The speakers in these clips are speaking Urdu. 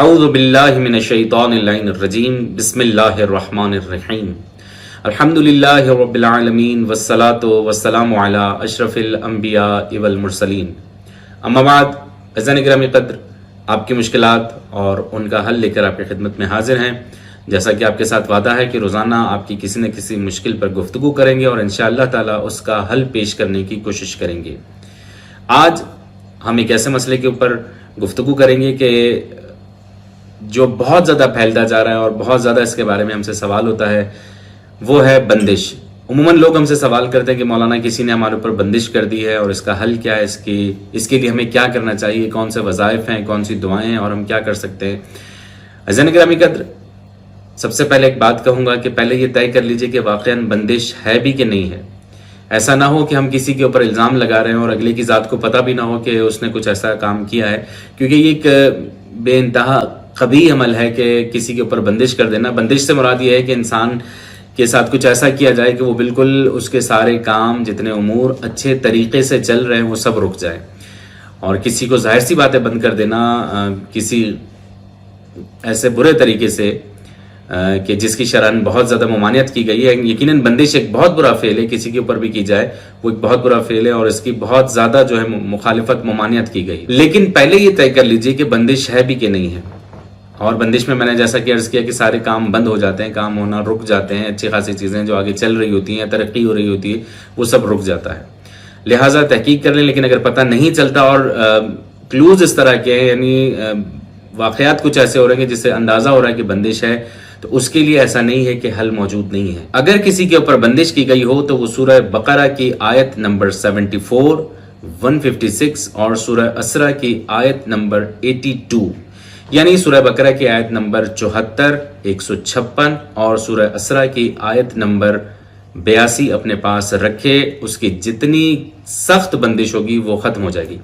اعوذ باللہ من الشیطان اللعین الرجیم بسم اللہ الرحمن الرحیم الحمد للہ رب العالمین والصلاة والسلام علی اشرف الانبیاء والمرسلین اما بعد، عزیزان گرامی قدر، آپ کی مشکلات اور ان کا حل لے کر آپ کی خدمت میں حاضر ہیں۔ جیسا کہ آپ کے ساتھ وعدہ ہے کہ روزانہ آپ کی کسی نہ کسی مشکل پر گفتگو کریں گے اور انشاءاللہ تعالی اس کا حل پیش کرنے کی کوشش کریں گے۔ آج ہم ایک ایسے مسئلے کے اوپر گفتگو کریں گے کہ جو بہت زیادہ پھیلتا جا رہا ہے اور بہت زیادہ اس کے بارے میں ہم سے سوال ہوتا ہے، وہ ہے بندش۔ عموماً لوگ ہم سے سوال کرتے ہیں کہ مولانا کسی نے ہمارے اوپر بندش کر دی ہے اور اس کا حل کیا ہے، اس کے لیے ہمیں کیا کرنا چاہیے، کون سے وظائف ہیں، کون سی دعائیں ہیں اور ہم کیا کر سکتے ہیں۔ عزیزان گرامی قدر، سب سے پہلے ایک بات کہوں گا کہ پہلے یہ طے کر لیجئے کہ واقعاً بندش ہے بھی کہ نہیں ہے۔ ایسا نہ ہو کہ ہم کسی کے اوپر الزام لگا رہے ہیں اور اگلے کی ذات کو پتہ بھی نہ ہو کہ اس نے کچھ ایسا کام کیا ہے، کیونکہ یہ ایک بے انتہا قبیح عمل ہے کہ کسی کے اوپر بندش کر دینا۔ بندش سے مراد یہ ہے کہ انسان کے ساتھ کچھ ایسا کیا جائے کہ وہ بالکل اس کے سارے کام، جتنے امور اچھے طریقے سے چل رہے ہیں، وہ سب رک جائے۔ اور کسی کو ظاہر سی باتیں بند کر دینا کسی ایسے برے طریقے سے کہ جس کی شرعاً بہت زیادہ ممانعت کی گئی ہے۔ یقیناً بندش ایک بہت برا فعل ہے، کسی کے اوپر بھی کی جائے وہ ایک بہت برا فعل ہے اور اس کی بہت زیادہ جو ہے مخالفت، ممانعت کی گئی۔ لیکن پہلے یہ طے کر لیجئے کہ بندش ہے بھی کہ نہیں ہے۔ اور بندش میں نے جیسا کہ عرض کیا کہ سارے کام بند ہو جاتے ہیں، کام ہونا رک جاتے ہیں، اچھی خاصی چیزیں جو آگے چل رہی ہوتی ہیں، ترقی ہو رہی ہوتی ہے، وہ سب رک جاتا ہے۔ لہٰذا تحقیق کر لیں، لیکن اگر پتہ نہیں چلتا اور کلوز اس طرح کے ہیں، یعنی واقعات کچھ ایسے ہو رہے ہیں جس سے اندازہ ہو رہا ہے کہ بندش ہے، تو اس کے لیے ایسا نہیں ہے کہ حل موجود نہیں ہے۔ اگر کسی کے اوپر بندش کی گئی ہو تو وہ سورہ بقرہ کی آیت نمبر 74، 156 اور سورہ اسراء کی آیت نمبر 82، یعنی سورہ بقرہ کی آیت نمبر 74، 156 اور سورہ اسراء کی آیت نمبر 82 اپنے پاس رکھے۔ اس کی جتنی سخت بندش ہوگی وہ ختم ہو جائے گی۔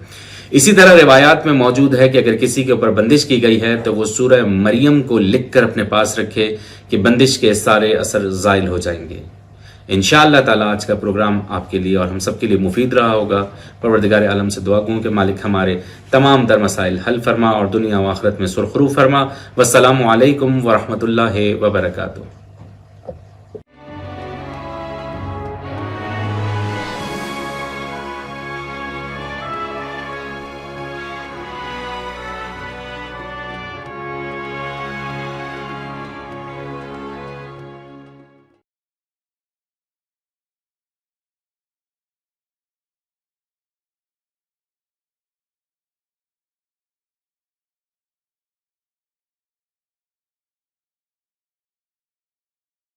اسی طرح روایات میں موجود ہے کہ اگر کسی کے اوپر بندش کی گئی ہے تو وہ سورہ مریم کو لکھ کر اپنے پاس رکھے کہ بندش کے سارے اثر زائل ہو جائیں گے۔ انشاءاللہ تعالی آج کا پروگرام آپ کے لیے اور ہم سب کے لیے مفید رہا ہوگا۔ پروردگار عالم سے دعا گوں کہ مالک ہمارے تمام تر مسائل حل فرما اور دنیا و آخرت میں سرخرو فرما۔ والسلام علیکم ورحمۃ اللہ وبرکاتہ۔